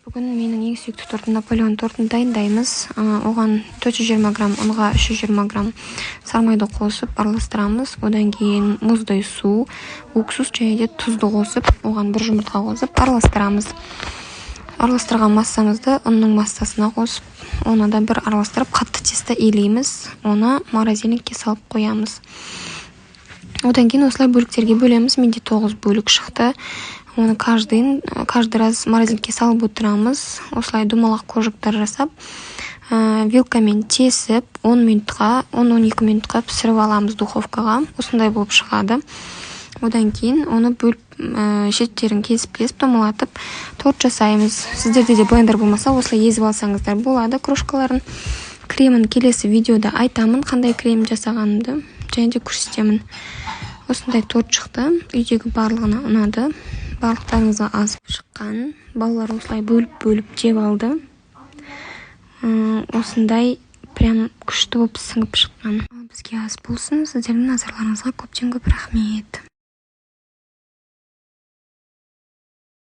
Бүгін менің ең сүйікті тортым Наполеон тортын дайындаймыз. Оған 420 грамм ұнға 320 грамм сармайды қосып араластырамыз. Одан кейін мұздай су, уксус және де тұзды қосып, оған бір жұмыртқа қосып араластырамыз. Араластырған массамызды ұнның массасына қосып, оны да бір араластырып, қатты тесті илейміз. Оны морозильникке салып қоямыз. Одан кейін осылай бөліктерге бөлеміз. Менде 9 бөлік шықты. Оны каждый раз морозилькке салып отырамыз. Осылай думалақ қожықтар жасап, вилкамен тесіп, 10-12 минутқа пісіріп аламыз духовкаға. Осындай болып шығады. Одан кейін оны бөліп, шеттерін кесіп домалатып, торт жасаймыз. Сіздерде де блендер болмаса, осылай езіп алсаңыздар болады крошкаларын. Кремін келесі видеода айтамын, қандай крем жасағанымды, және де көрсетемін. Осындай торт шықты. Үйдегі барлығына ұнады. Барлықтарыңызға аз шыққан. Балалар осылай бөліп жеп алды. Осындай прям күшті болып сіңіп шыққан. Бізге аз болсын. Сіздердің назарларыңызға көптен көп рахмет.